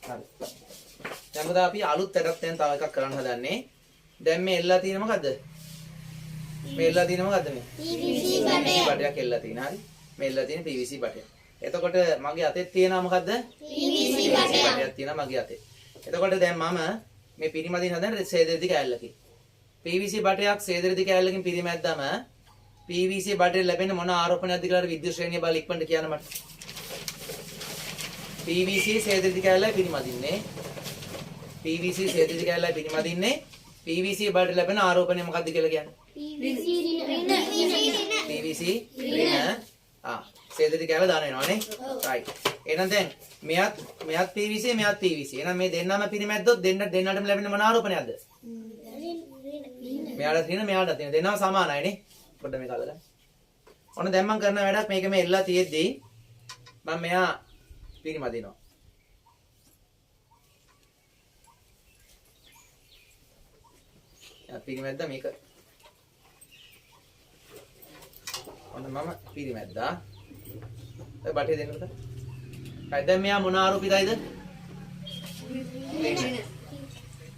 හරි. දැන් මොකද අපි අලුත් වැඩක් දැන් තව එකක් කරන්න හදන්නේ. දැන් මේ එල්ලලා තියෙන මොකද්ද? මේ එල්ලලා තියෙන මොකද්ද මේ? PVC බටයක් එල්ලලා තියෙන. හරි. මේ එල්ලලා තියෙන PVC බටය. එතකොට මගේ අතේ තියෙනවා මොකද්ද? PVC බටයක් තියෙනවා මගේ අතේ. එතකොට දැන් මම මේ පිරිමදින හදන සේදෙදි කෑල්ලකින්. PVC බටයක් සේදෙදි කෑල්ලකින් පිරිමැද්දම PVC බටේ ලැබෙන මොන ආරෝපණයක්ද කියලා විද්‍යුත් ශ්‍රේණිය බල ඉක්මනට කියන්න මට. PVC සේදෙදි කෑල්ලයි පිරිමදින්නේ. PVC සේදෙදි කෑල්ලයි පිරිමදින්නේ. PVC බටේ ලැබෙන ආරෝපණය මොකක්ද කියලා කියන්නේ? PVC රින. සේදෙදි කෑල්ල දාන වෙනවනේ. right. එහෙනම් දැන් මෙයත් PVC මෙයත් PVC. එහෙනම් මේ දෙන්නම පිරිමැද්දොත් දෙන්නටම ලැබෙන මොන ආරෝපණයක්ද? මෙයාට රින මෙයාට තියෙන දෙන්නම සමානයිනේ. පොඩ්ඩ මේක අල්ලගන්න. ඔන්න දැන් මම කරන වැඩක් මේක මේ එල්ලලා තියෙද්දි මම මෙයා පිරිමදිනවා. පිරිමැද්දා මේක. ඔන්න මම පිරිමැද්දා. ඔය බටේ දෙන්නකද? හරි දැන් මෙයා මොන ආරෝපිතයිද?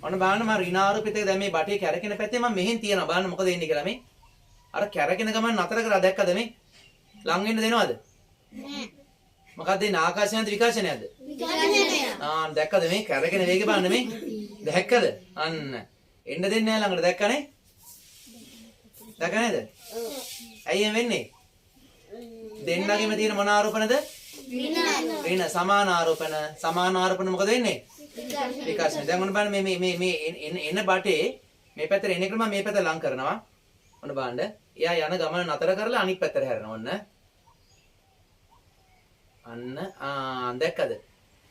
ඔන්න බලන්න මම ඍණ ආරෝපිතේ දැන් මේ බටේ කැරකෙන පැත්තේ මම මෙහෙන් තියනවා. බලන්න මොකද වෙන්නේ කියලා මේ. අර කැරකෙන ගමන් නතර කරලා දැක්කද මේ? ලං වෙන්න දෙනවද? නෑ. මොකද්ද මේ ආකර්ෂණයද විකර්ෂණයද? විකර්ෂණය. දැක්කද මේ කැරකෙන වේගය බලන්න මේ? දැක්කද? අන්න. එන්න දෙන්නේ නැහැ ළඟට දැක්කනේ? දැක්ක නේද? ඔව්. ඇයි එම් වෙන්නේ? දෙන්නගෙම තියෙන මොන ආරෝපණද? ඍණ සමාන ආරෝපණ. සමාන ආරෝපණ මොකද වෙන්නේ? විකර්ෂණය. දැන් ඔන්න බලන්න මේ එන බටේ මේ පැත්තට එන එක මම මේ පැත්ත ලං කරනවා. ඔන්න බලන්න. එයා යන ගමන නතර කරලා අනිත් පැත්තට හැරෙනවා ඔන්න. අන්න දැක්කද?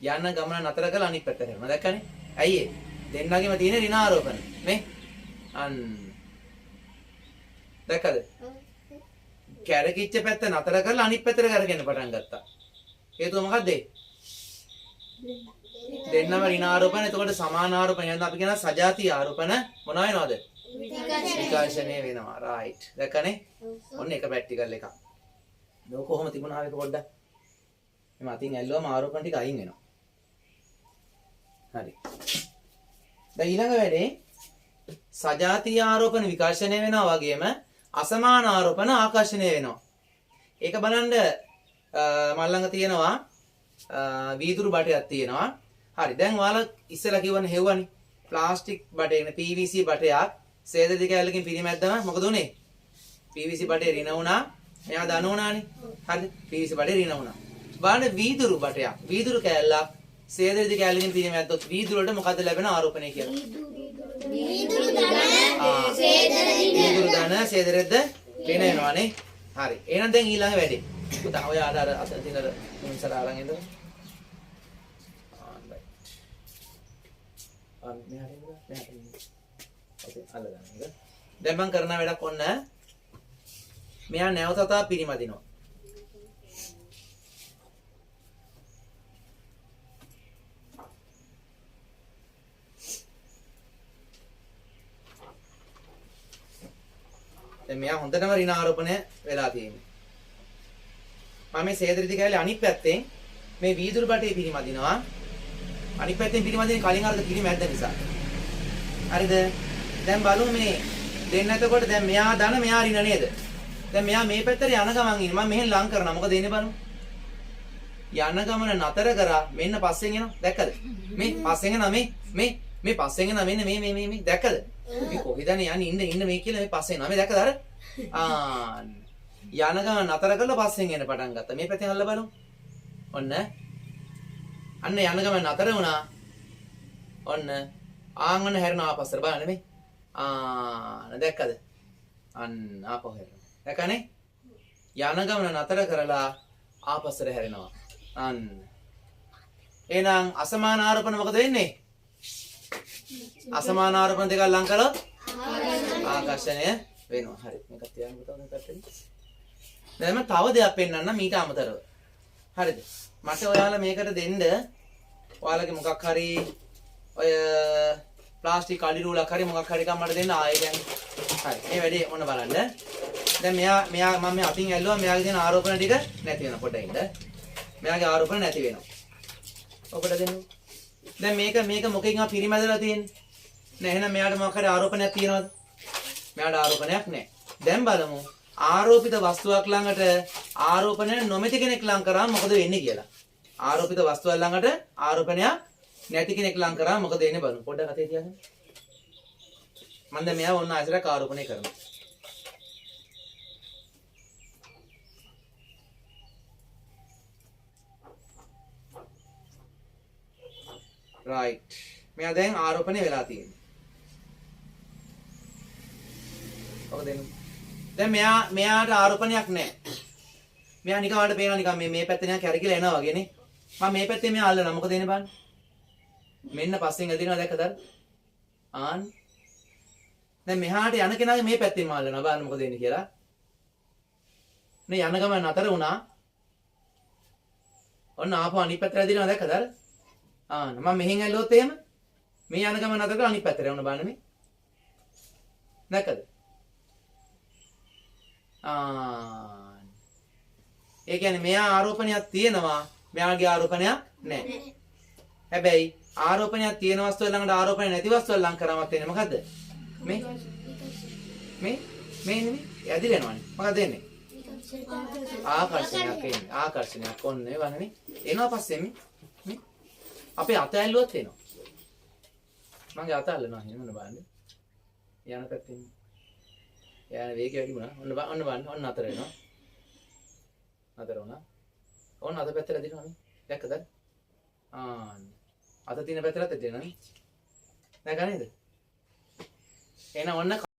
යන ගමන නතර කරලා අනිත් පැත්තට හැරෙනවා. දැක්කනේ? ඇයි ඒ? දෙන්නගෙම තියෙන ඍණ ආරෝපණ. නේ? අන්න. දැක්කද? කැරකිච්ච පැත්ත නතර කරලා අනිත් පැත්තට කරගෙන පටන් ගත්තා. හේතුව මොකද්ද? දෙන්නම ඍණ ආරෝපණ. එතකොට සමාන ආරෝපණ. එහෙනම් අපි කියන සජාති ආරෝපණ මොන වෙනවද? විකර්ෂණය වෙනවා. right. දැක්කනේ? ඔන්න එක ප්‍රැක්ටිකල් එකක්. මේක කොහොම තිබුණා එක පොඩ්ඩක්. එහම අතින් ඇල්ලුවම ආරෝපණ ටික අයින් වෙනවා. හරි. දැන් ඊළඟ වැඩේ සජාතීය ආරෝපණ විකර්ෂණය වෙනවා වගේම අසමාන ආරෝපණ ආකර්ෂණය වෙනවා. ඒක බලන්න මල් ළඟ තියෙනවා වීදුරු බටයක් තියෙනවා. හරි. දැන් ඔයාලා ඉස්සෙල්ලා කිව්වනේ හෙව්වනේ. ප්ලාස්ටික් බටේ PVC බටයක් සේදෙදි කෑල්ලකින් පිරිමැද්දම මොකද උනේ? PVC බටේ ඍණ වුණා. මෙයා ධන වුණානේ. හරිද? PVC බටේ ඍණ වුණා. බලන්න වීදුරු බටයක්. වීදුරු කෑල්ලක් සේදෙදි කෑල්ලකින් පිරිමැද්දොත් වීදුරු වලට මොකද ලැබෙන ආරෝපණය කියලා? වීදුරු ධන සේදෙද්ද ඍණ වෙනවානේ. හරි. එහෙනම් දැන් ඊළඟ වැඩේ. පුතා ඔය අර අත දින ඉස්සර අරන් ඉඳලා. දැන් මම කරන වැඩක් ඔන්න මෙයා නැවතතා පිරිමදිනවා. දැන් මෙයා හොඳටම ඍණ ආරෝපණය වෙලා තියෙනවා. මම මේ සේදෙදි කෑල්ලේ අනිත් පැත්තෙන් මේ වීදුරු බටේ පිරිමදිනවා. අනිත් පැත්තෙන් පිරිමදින කලින් අරද පිරිමැද්ද නිසා. හරිද? දැන් බලමු මේ දෙන්න එතකොට දැන් මෙයා ධන මෙයා ඍණ නේද? දැන් මෙයා මේ පැත්තට යන ගමන් ඉන්නේ. මම මෙහෙන් ලං කරනවා. මොකද එන්නේ බලමු. යන ගමන නතර කරා මෙන්න පස්සෙන් එනවා. දැක්කද? මේ පස්සෙන් එනවා මේ පස්සෙන් එනවා මෙන්න මේ දැක්කද? මේ කොහෙදනේ යන්නේ ඉන්න මේ කියලා මේ පස්සෙන් එනවා. මේ දැක්කද අර? යන ගමන නතර කරලා පස්සෙන් එන්න පටන් ගත්තා. මේ පැත්තෙන් අල්ල බලමු. ඔන්න. අන්න යන ගමන නතර වුණා. ඔන්න. ආංගන හැරෙනවා ආපස්සට බලන්න මේ. දැක්කද? අන්න ආපහු හැරෙනවා. දැක්කනේ? යන ගමන නතර කරලා ආපස්සට හැරෙනවා. අන්න. එහෙනම් අසමාන ආරෝපණ මොකද වෙන්නේ? අසමාන ආරෝපණ දෙකක් ලං කළොත් ආකර්ෂණය වෙනවා. හරි. මේක තියන්න පුතා මේ පැත්තේ. දැන් මම තව දෙයක් පෙන්නන්නම් මීට අමතරව. හරිද? මට ඔයාලා මේකට දෙන්න ඔයාලගේ මොකක් හරි ඔය ප්ලාස්ටික් අලි රූලක් හරි මොකක් හරි එකක් මට දෙන්න ආයෙ දැන්. හරි. මේ වැඩේ මොන බලන්න. දැන් මෙයා මම මේ අතින් ඇල්ලුවා මෙයාගේ තියෙන ආරෝපණ ටික නැති වෙනවා පොඩ්ඩක් ඉන්න. මෙයාගේ ආරෝපණ නැති වෙනවා. ඔබට දෙන්න. දැන් මේක මොකෙන් ආ පිරිමැදලා තියෙන්නේ? නෑ එහෙනම් මෙයාට මොකක් හරි ආරෝපණයක් තියනවද? මෙයාට ආරෝපණයක් නෑ. දැන් බලමු ආරෝපිත වස්තුවක් ළඟට ආරෝපණය නොමැති කෙනෙක් ලං කරාම මොකද වෙන්නේ කියලා. ආරෝපිත වස්තුවක් ළඟට ආරෝපණයක් නැති කෙනෙක් ලං කරාම මොකද වෙන්නේ බලමු. පොඩ්ඩක් අතේ තියාගන්න. මම දැන් මෙයාව ඔන්න ආයෙත් ආරෝපණය කරනවා. right. මෙයා දැන් ආරෝපණය වෙලා තියෙනවා. ඔක දෙන්න. දැන් මෙයාට ආරෝපණයක් නැහැ. මෙයා නිකන් වලට පේනවා නිකන් මේ පැත්තේ නිකන් කැරකිලා එනවා වගේ නේ. මම මේ පැත්තේ මෙයා අල්ලනවා. මොකද එන්නේ බලන්න. මෙන්න පස්සෙන් ඇදිනවා දැක්කද? ආන්. දැන් මෙහාට යන කෙනාගේ මේ පැත්තෙන්ම අල්ලනවා. බලන්න මොකද වෙන්නේ කියලා. නේ යන ගමන් නතර වුණා. ඔන්න ආපහු අනිත් පැත්තට ඇදිනවා දැක්කද? ආන්න මම මෙහෙන් ඇල්ලුවොත් එහෙම මේ යන ගමන් නතර කරලා අනිත් පැත්තට යන්න බලන්න මේ. දැක්කද? ඒ කියන්නේ මෙයා ආරෝපණයක් තියෙනවා මෙයාගේ ආරෝපණයක් නැහැ. හැබැයි ආරෝපණයක් තියෙන වස්තුව ළඟට ආරෝපණය නැති වස්තුව ලං කරාමත් වෙන්නේ මොකද්ද? මේ නෙමෙයි ඇදිලා යනවනේ. මොකද වෙන්නේ? ආකර්ෂණයක් එන්නේ. ආකර්ෂණයක් ඔන්න ඒ වනේ. එනවා පස්සේ මේ අපේ අත ඇල්ලුවොත් එනවා. මගේ අත අල්ලනවා එහෙම මොන බලන්න. යන පැත්තෙන් යන වේගය වැඩි වුණා. ඔන්න බලන්න. ඔන්න අතර වෙනවා. අතර වුණා. ඔන්න අත පැත්තට ඇදිනවා නේ. දැක්කද? අත තියෙන පැත්තට ඇදිනවා නේ. දැක්ක නේද? එහෙනම් ඔන්න